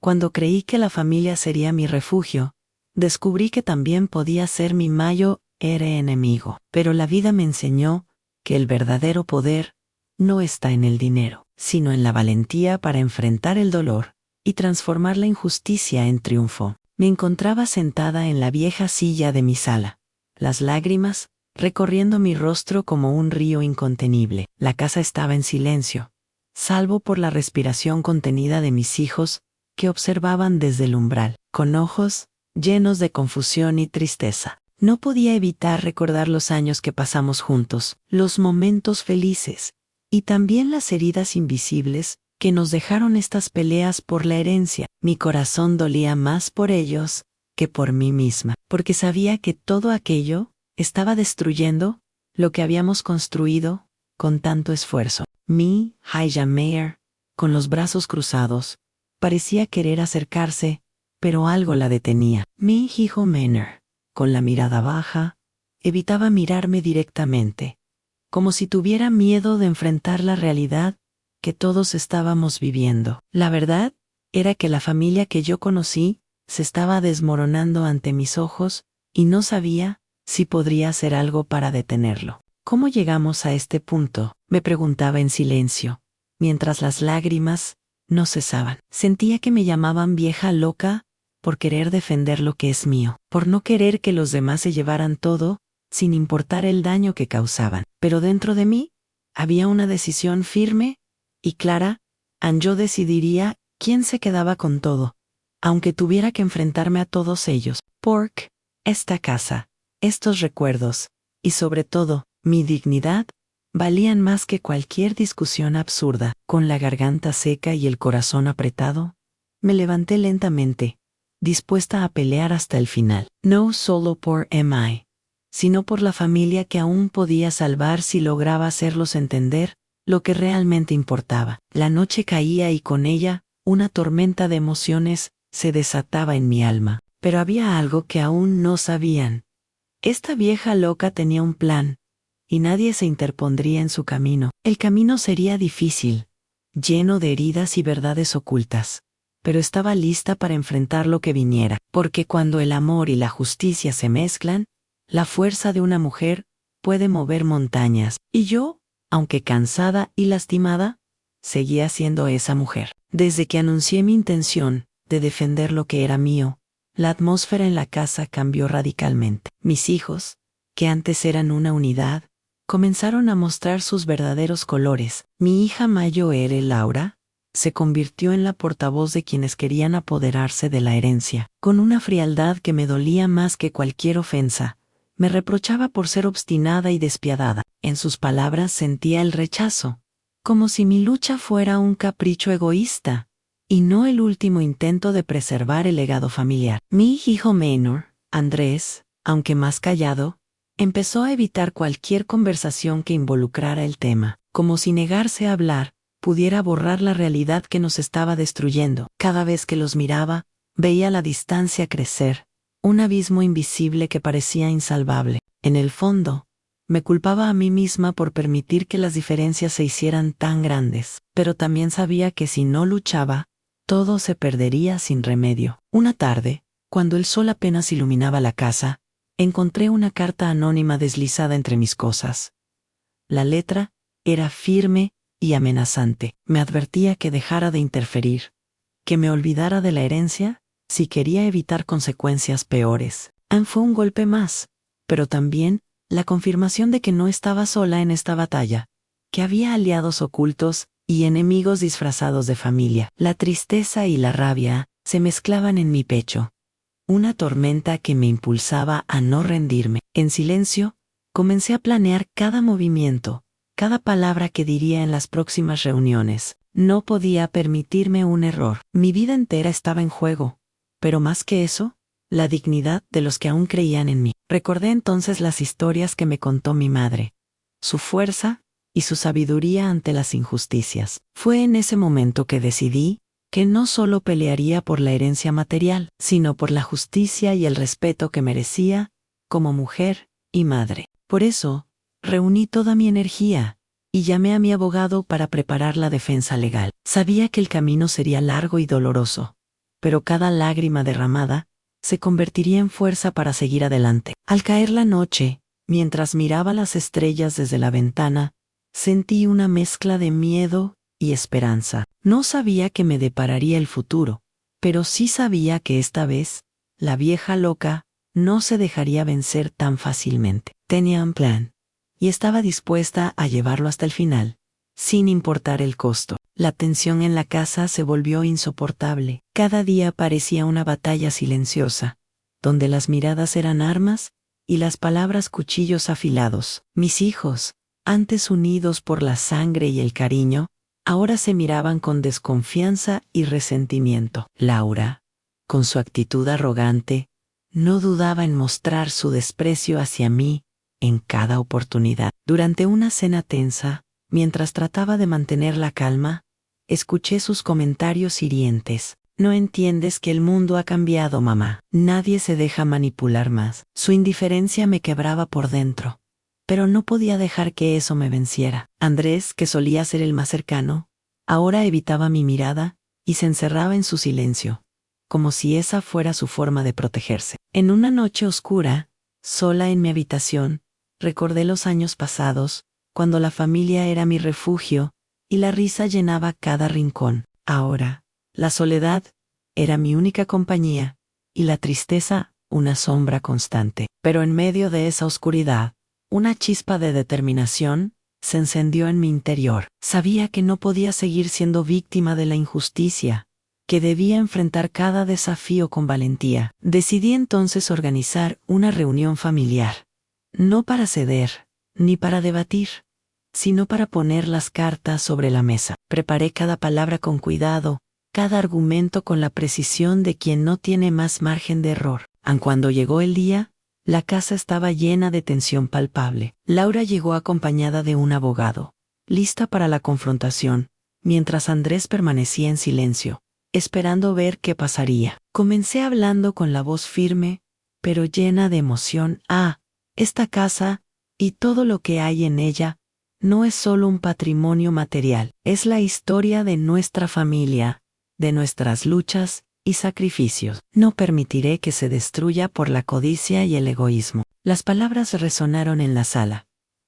Cuando creí que la familia sería mi refugio, descubrí que también podía ser mi mayor enemigo. Pero la vida me enseñó que el verdadero poder no está en el dinero, sino en la valentía para enfrentar el dolor y transformar la injusticia en triunfo. Me encontraba sentada en la vieja silla de mi sala, las lágrimas recorriendo mi rostro como un río incontenible. La casa estaba en silencio, salvo por la respiración contenida de mis hijos que observaban desde el umbral, con ojos llenos de confusión y tristeza. No podía evitar recordar los años que pasamos juntos, los momentos felices, y también las heridas invisibles que nos dejaron estas peleas por la herencia. Mi corazón dolía más por ellos que por mí misma, porque sabía que todo aquello estaba destruyendo lo que habíamos construido con tanto esfuerzo. Mi Haya Mayer, con los brazos cruzados, parecía querer acercarse, pero algo la detenía. Mi hijo Manor, con la mirada baja, evitaba mirarme directamente, como si tuviera miedo de enfrentar la realidad que todos estábamos viviendo. La verdad era que la familia que yo conocí se estaba desmoronando ante mis ojos y no sabía si podría hacer algo para detenerlo. ¿Cómo llegamos a este punto?, me preguntaba en silencio, mientras las lágrimas no cesaban. Sentía que me llamaban vieja loca por querer defender lo que es mío, por no querer que los demás se llevaran todo, sin importar el daño que causaban. Pero dentro de mí había una decisión firme y clara: yo decidiría quién se quedaba con todo, aunque tuviera que enfrentarme a todos ellos. Porque esta casa, estos recuerdos, y sobre todo, mi dignidad, valían más que cualquier discusión absurda. Con la garganta seca y el corazón apretado, me levanté lentamente, dispuesta a pelear hasta el final. No solo por MI, sino por la familia que aún podía salvar si lograba hacerlos entender lo que realmente importaba. La noche caía y con ella una tormenta de emociones se desataba en mi alma. Pero había algo que aún no sabían. Esta vieja loca tenía un plan, y nadie se interpondría en su camino. El camino sería difícil, lleno de heridas y verdades ocultas, pero estaba lista para enfrentar lo que viniera, porque cuando el amor y la justicia se mezclan, la fuerza de una mujer puede mover montañas. Y yo, aunque cansada y lastimada, seguía siendo esa mujer. Desde que anuncié mi intención de defender lo que era mío, la atmósfera en la casa cambió radicalmente. Mis hijos, que antes eran una unidad, comenzaron a mostrar sus verdaderos colores. Mi hija mayor, Laura, se convirtió en la portavoz de quienes querían apoderarse de la herencia. Con una frialdad que me dolía más que cualquier ofensa, me reprochaba por ser obstinada y despiadada. En sus palabras sentía el rechazo, como si mi lucha fuera un capricho egoísta, y no el último intento de preservar el legado familiar. Mi hijo menor, Andrés, aunque más callado, empezó a evitar cualquier conversación que involucrara el tema, como si negarse a hablar pudiera borrar la realidad que nos estaba destruyendo. Cada vez que los miraba, veía la distancia crecer, un abismo invisible que parecía insalvable. En el fondo, me culpaba a mí misma por permitir que las diferencias se hicieran tan grandes, pero también sabía que si no luchaba, todo se perdería sin remedio. Una tarde, cuando el sol apenas iluminaba la casa, encontré una carta anónima deslizada entre mis cosas. La letra era firme y amenazante. Me advertía que dejara de interferir, que me olvidara de la herencia si quería evitar consecuencias peores. Fue un golpe más, pero también la confirmación de que no estaba sola en esta batalla, que había aliados ocultos y enemigos disfrazados de familia. La tristeza y la rabia se mezclaban en mi pecho, una tormenta que me impulsaba a no rendirme. En silencio, comencé a planear cada movimiento, cada palabra que diría en las próximas reuniones. No podía permitirme un error. Mi vida entera estaba en juego, pero más que eso, la dignidad de los que aún creían en mí. Recordé entonces las historias que me contó mi madre, su fuerza y su sabiduría ante las injusticias. Fue en ese momento que decidí que no solo pelearía por la herencia material, sino por la justicia y el respeto que merecía como mujer y madre. Por eso, reuní toda mi energía y llamé a mi abogado para preparar la defensa legal. Sabía que el camino sería largo y doloroso, pero cada lágrima derramada se convertiría en fuerza para seguir adelante. Al caer la noche, mientras miraba las estrellas desde la ventana, sentí una mezcla de miedo y esperanza. No sabía qué me depararía el futuro, pero sí sabía que esta vez, la vieja loca no se dejaría vencer tan fácilmente. Tenía un plan, y estaba dispuesta a llevarlo hasta el final, sin importar el costo. La tensión en la casa se volvió insoportable. Cada día parecía una batalla silenciosa, donde las miradas eran armas y las palabras cuchillos afilados. Mis hijos, antes unidos por la sangre y el cariño, ahora se miraban con desconfianza y resentimiento. Laura, con su actitud arrogante, no dudaba en mostrar su desprecio hacia mí en cada oportunidad. Durante una cena tensa, mientras trataba de mantener la calma, escuché sus comentarios hirientes. No entiendes que el mundo ha cambiado, mamá. Nadie se deja manipular más. Su indiferencia me quebraba por dentro, pero no podía dejar que eso me venciera. Andrés, que solía ser el más cercano, ahora evitaba mi mirada y se encerraba en su silencio, como si esa fuera su forma de protegerse. En una noche oscura, sola en mi habitación, recordé los años pasados, cuando la familia era mi refugio y la risa llenaba cada rincón. Ahora, la soledad era mi única compañía y la tristeza una sombra constante. Pero en medio de esa oscuridad, una chispa de determinación se encendió en mi interior. Sabía que no podía seguir siendo víctima de la injusticia, que debía enfrentar cada desafío con valentía. Decidí entonces organizar una reunión familiar, no para ceder, ni para debatir, sino para poner las cartas sobre la mesa. Preparé cada palabra con cuidado, cada argumento con la precisión de quien no tiene más margen de error. Aun cuando llegó el día, la casa estaba llena de tensión palpable. Laura llegó acompañada de un abogado, lista para la confrontación, mientras Andrés permanecía en silencio, esperando ver qué pasaría. Comencé hablando con la voz firme, pero llena de emoción. Esta casa, y todo lo que hay en ella, no es solo un patrimonio material, es la historia de nuestra familia, de nuestras luchas y sacrificios. No permitiré que se destruya por la codicia y el egoísmo. Las palabras resonaron en la sala.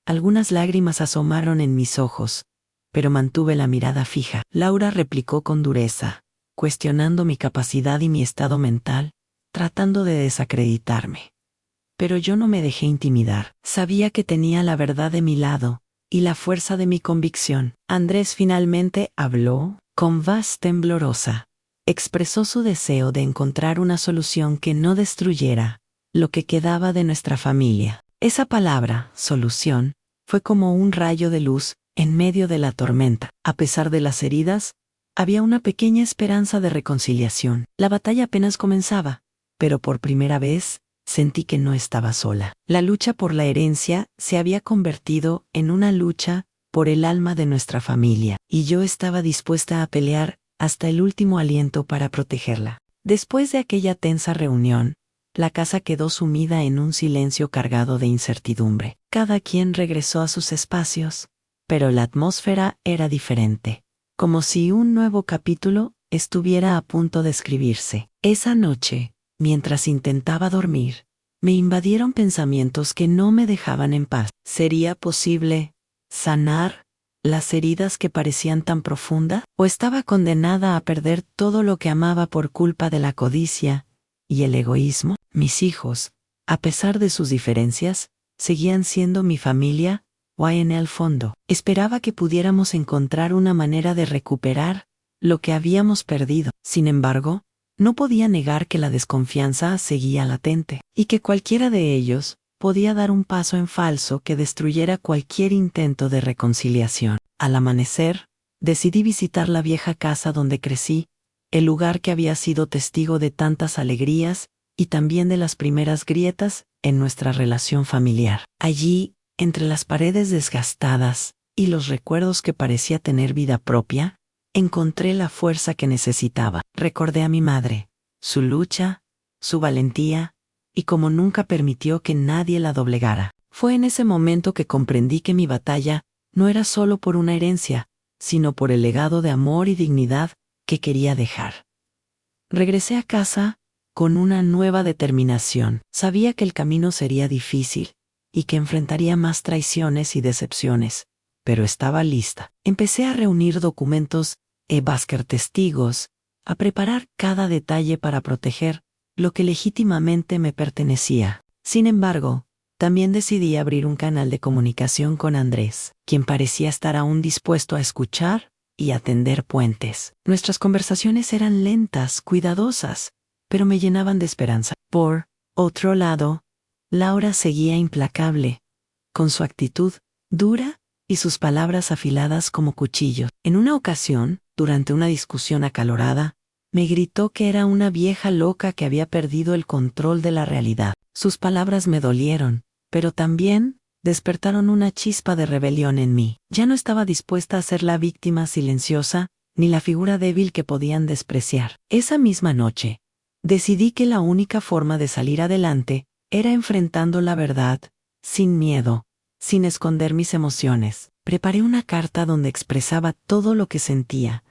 Algunas lágrimas asomaron en mis ojos, pero mantuve la mirada fija. Laura replicó con dureza, cuestionando mi capacidad y mi estado mental, tratando de desacreditarme. Pero yo no me dejé intimidar. Sabía que tenía la verdad de mi lado y la fuerza de mi convicción. Andrés finalmente habló, con voz temblorosa. Expresó su deseo de encontrar una solución que no destruyera lo que quedaba de nuestra familia. Esa palabra, solución, fue como un rayo de luz en medio de la tormenta. A pesar de las heridas, había una pequeña esperanza de reconciliación. La batalla apenas comenzaba, pero por primera vez sentí que no estaba sola. La lucha por la herencia se había convertido en una lucha por el alma de nuestra familia, y yo estaba dispuesta a pelear hasta el último aliento para protegerla. Después de aquella tensa reunión, la casa quedó sumida en un silencio cargado de incertidumbre. Cada quien regresó a sus espacios, pero la atmósfera era diferente, como si un nuevo capítulo estuviera a punto de escribirse. Esa noche, mientras intentaba dormir, me invadieron pensamientos que no me dejaban en paz. ¿Sería posible sanar las heridas que parecían tan profundas? ¿O estaba condenada a perder todo lo que amaba por culpa de la codicia y el egoísmo? Mis hijos, a pesar de sus diferencias, seguían siendo mi familia, o en el fondo, esperaba que pudiéramos encontrar una manera de recuperar lo que habíamos perdido. Sin embargo, no podía negar que la desconfianza seguía latente, y que cualquiera de ellos podía dar un paso en falso que destruyera cualquier intento de reconciliación. Al amanecer, decidí visitar la vieja casa donde crecí, el lugar que había sido testigo de tantas alegrías y también de las primeras grietas en nuestra relación familiar. Allí, entre las paredes desgastadas y los recuerdos que parecía tener vida propia, encontré la fuerza que necesitaba. Recordé a mi madre, su lucha, su valentía, y cómo nunca permitió que nadie la doblegara. Fue en ese momento que comprendí que mi batalla no era solo por una herencia, sino por el legado de amor y dignidad que quería dejar. Regresé a casa con una nueva determinación. Sabía que el camino sería difícil y que enfrentaría más traiciones y decepciones, pero estaba lista. Empecé a reunir documentos y buscar testigos, a preparar cada detalle para proteger lo que legítimamente me pertenecía. Sin embargo, también decidí abrir un canal de comunicación con Andrés, quien parecía estar aún dispuesto a escuchar y a tender puentes. Nuestras conversaciones eran lentas, cuidadosas, pero me llenaban de esperanza. Por otro lado, Laura seguía implacable, con su actitud dura y sus palabras afiladas como cuchillos. En una ocasión, durante una discusión acalorada, me gritó que era una vieja loca que había perdido el control de la realidad. Sus palabras me dolieron, pero también despertaron una chispa de rebelión en mí. Ya no estaba dispuesta a ser la víctima silenciosa, ni la figura débil que podían despreciar. Esa misma noche, decidí que la única forma de salir adelante era enfrentando la verdad, sin miedo, sin esconder mis emociones. Preparé una carta donde expresaba todo lo que sentía,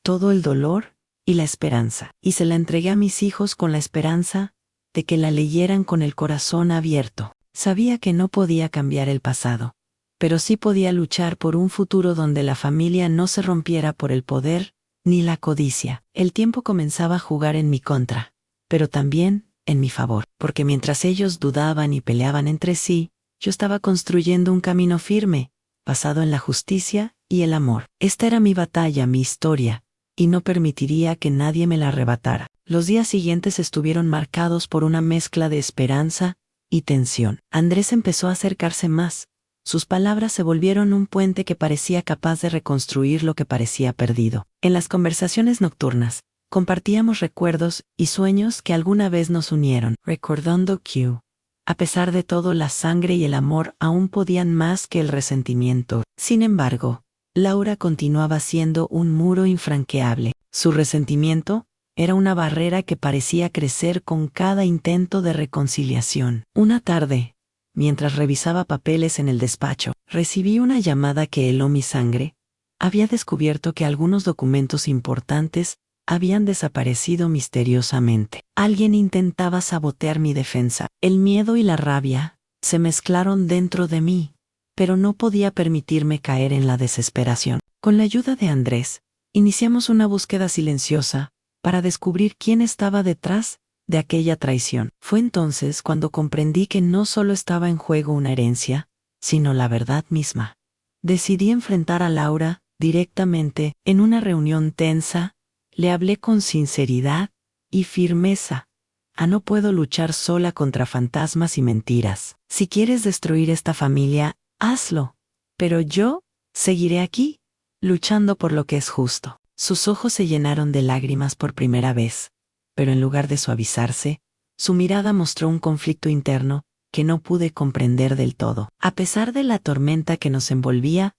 todo el dolor y la esperanza, y se la entregué a mis hijos con la esperanza de que la leyeran con el corazón abierto. Sabía que no podía cambiar el pasado, pero sí podía luchar por un futuro donde la familia no se rompiera por el poder ni la codicia. El tiempo comenzaba a jugar en mi contra, pero también en mi favor, porque mientras ellos dudaban y peleaban entre sí, yo estaba construyendo un camino firme, basado en la justicia y el amor. Esta era mi batalla, mi historia, y no permitiría que nadie me la arrebatara. Los días siguientes estuvieron marcados por una mezcla de esperanza y tensión. Andrés empezó a acercarse más. Sus palabras se volvieron un puente que parecía capaz de reconstruir lo que parecía perdido. En las conversaciones nocturnas, compartíamos recuerdos y sueños que alguna vez nos unieron, recordando que, a pesar de todo, la sangre y el amor aún podían más que el resentimiento. Sin embargo, Laura continuaba siendo un muro infranqueable. Su resentimiento era una barrera que parecía crecer con cada intento de reconciliación. Una tarde, mientras revisaba papeles en el despacho, recibí una llamada que heló mi sangre. Había descubierto que algunos documentos importantes habían desaparecido misteriosamente. Alguien intentaba sabotear mi defensa. El miedo y la rabia se mezclaron dentro de mí, pero no podía permitirme caer en la desesperación. Con la ayuda de Andrés, iniciamos una búsqueda silenciosa para descubrir quién estaba detrás de aquella traición. Fue entonces cuando comprendí que no solo estaba en juego una herencia, sino la verdad misma. Decidí enfrentar a Laura directamente. En una reunión tensa, le hablé con sinceridad y firmeza. No puedo luchar sola contra fantasmas y mentiras. Si quieres destruir esta familia, hazlo. Pero yo seguiré aquí, luchando por lo que es justo. Sus ojos se llenaron de lágrimas por primera vez, pero en lugar de suavizarse, su mirada mostró un conflicto interno que no pude comprender del todo. A pesar de la tormenta que nos envolvía,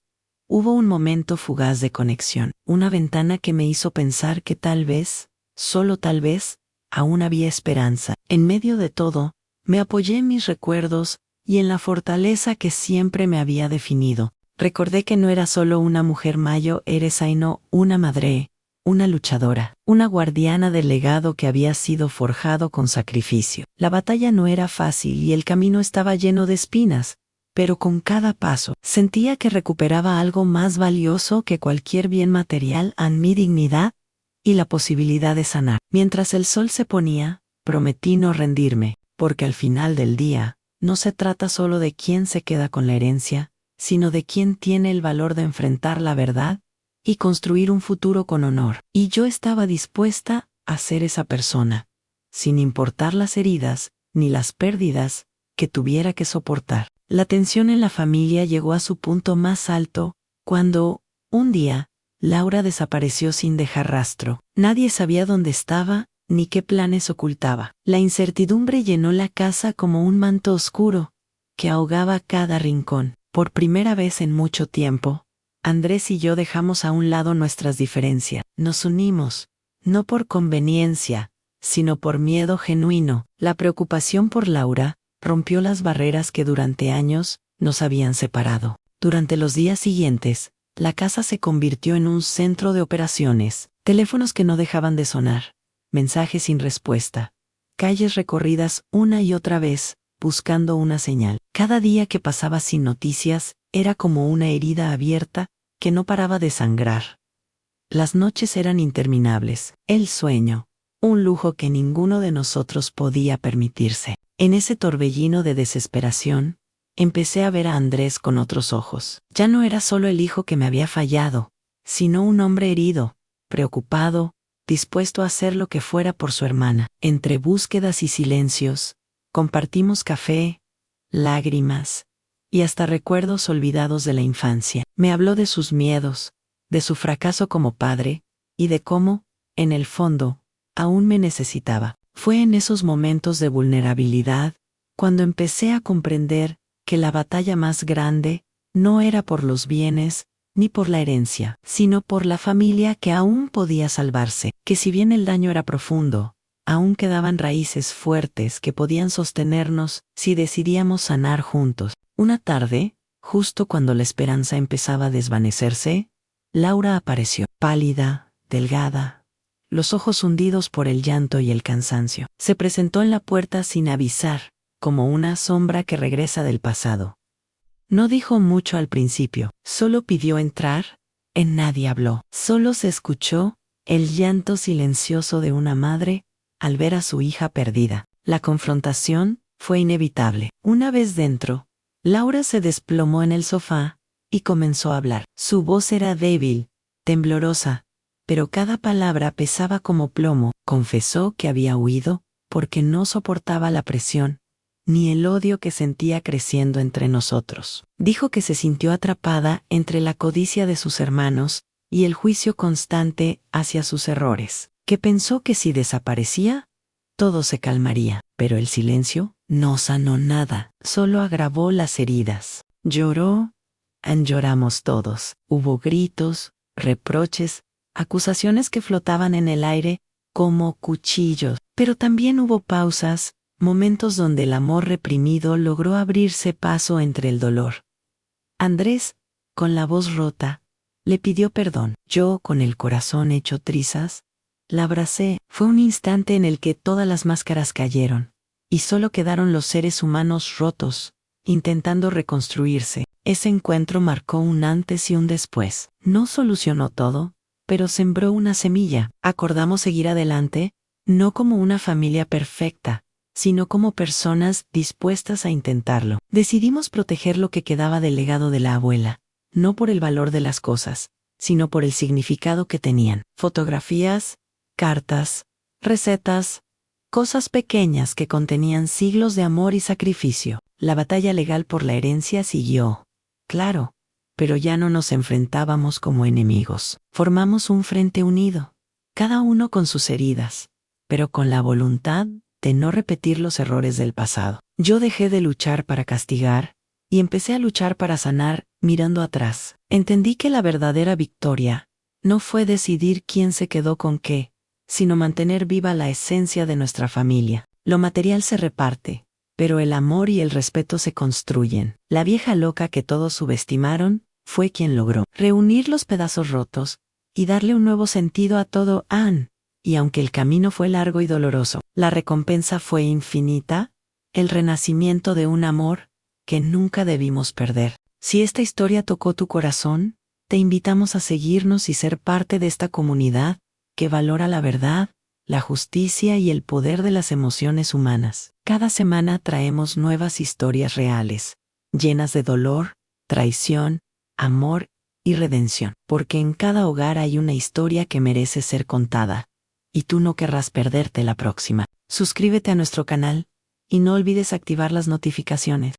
hubo un momento fugaz de conexión, una ventana que me hizo pensar que tal vez, solo tal vez, aún había esperanza. En medio de todo, me apoyé en mis recuerdos y en la fortaleza que siempre me había definido. Recordé que no era solo una mujer mayo, sino una madre, una luchadora, una guardiana del legado que había sido forjado con sacrificio. La batalla no era fácil y el camino estaba lleno de espinas, pero con cada paso sentía que recuperaba algo más valioso que cualquier bien material, mi dignidad y la posibilidad de sanar. Mientras el sol se ponía, prometí no rendirme, porque al final del día, no se trata solo de quién se queda con la herencia, sino de quién tiene el valor de enfrentar la verdad y construir un futuro con honor. Y yo estaba dispuesta a ser esa persona, sin importar las heridas ni las pérdidas que tuviera que soportar. La tensión en la familia llegó a su punto más alto cuando, un día, Laura desapareció sin dejar rastro. Nadie sabía dónde estaba ni qué planes ocultaba. La incertidumbre llenó la casa como un manto oscuro que ahogaba cada rincón. Por primera vez en mucho tiempo, Andrés y yo dejamos a un lado nuestras diferencias. Nos unimos, no por conveniencia, sino por miedo genuino. La preocupación por Laura rompió las barreras que durante años nos habían separado. Durante los días siguientes, la casa se convirtió en un centro de operaciones, teléfonos que no dejaban de sonar, mensajes sin respuesta, calles recorridas una y otra vez, buscando una señal. Cada día que pasaba sin noticias era como una herida abierta que no paraba de sangrar. Las noches eran interminables, el sueño, un lujo que ninguno de nosotros podía permitirse. En ese torbellino de desesperación, empecé a ver a Andrés con otros ojos. Ya no era solo el hijo que me había fallado, sino un hombre herido, preocupado, dispuesto a hacer lo que fuera por su hermana. Entre búsquedas y silencios, compartimos café, lágrimas y hasta recuerdos olvidados de la infancia. Me habló de sus miedos, de su fracaso como padre, y de cómo, en el fondo, aún me necesitaba. Fue en esos momentos de vulnerabilidad cuando empecé a comprender que la batalla más grande no era por los bienes ni por la herencia, sino por la familia que aún podía salvarse, que si bien el daño era profundo, aún quedaban raíces fuertes que podían sostenernos si decidíamos sanar juntos. Una tarde, justo cuando la esperanza empezaba a desvanecerse, Laura apareció, pálida, delgada, los ojos hundidos por el llanto y el cansancio. Se presentó en la puerta sin avisar, como una sombra que regresa del pasado. No dijo mucho al principio, solo pidió entrar, nadie habló. Solo se escuchó el llanto silencioso de una madre al ver a su hija perdida. La confrontación fue inevitable. Una vez dentro, Laura se desplomó en el sofá y comenzó a hablar. Su voz era débil, temblorosa, pero cada palabra pesaba como plomo. Confesó que había huido porque no soportaba la presión ni el odio que sentía creciendo entre nosotros. Dijo que se sintió atrapada entre la codicia de sus hermanos y el juicio constante hacia sus errores, que pensó que si desaparecía, todo se calmaría. Pero el silencio no sanó nada, solo agravó las heridas. Lloró, lloramos todos. Hubo gritos, reproches, acusaciones que flotaban en el aire como cuchillos, pero también hubo pausas, momentos donde el amor reprimido logró abrirse paso entre el dolor. Andrés, con la voz rota, le pidió perdón. Yo, con el corazón hecho trizas, la abracé. Fue un instante en el que todas las máscaras cayeron, y solo quedaron los seres humanos rotos, intentando reconstruirse. Ese encuentro marcó un antes y un después. No solucionó todo, pero sembró una semilla. Acordamos seguir adelante, no como una familia perfecta, sino como personas dispuestas a intentarlo. Decidimos proteger lo que quedaba del legado de la abuela, no por el valor de las cosas, sino por el significado que tenían. Fotografías, cartas, recetas, cosas pequeñas que contenían siglos de amor y sacrificio. La batalla legal por la herencia siguió, claro, pero ya no nos enfrentábamos como enemigos. Formamos un frente unido, cada uno con sus heridas, pero con la voluntad de no repetir los errores del pasado. Yo dejé de luchar para castigar y empecé a luchar para sanar mirando atrás. Entendí que la verdadera victoria no fue decidir quién se quedó con qué, sino mantener viva la esencia de nuestra familia. Lo material se reparte, pero el amor y el respeto se construyen. La vieja loca que todos subestimaron fue quien logró reunir los pedazos rotos y darle un nuevo sentido a todo. Y aunque el camino fue largo y doloroso, la recompensa fue infinita, el renacimiento de un amor que nunca debimos perder. Si esta historia tocó tu corazón, te invitamos a seguirnos y ser parte de esta comunidad que valora la verdad, la justicia y el poder de las emociones humanas. Cada semana traemos nuevas historias reales, llenas de dolor, traición, amor y redención, porque en cada hogar hay una historia que merece ser contada. Y tú no querrás perderte la próxima. Suscríbete a nuestro canal y no olvides activar las notificaciones.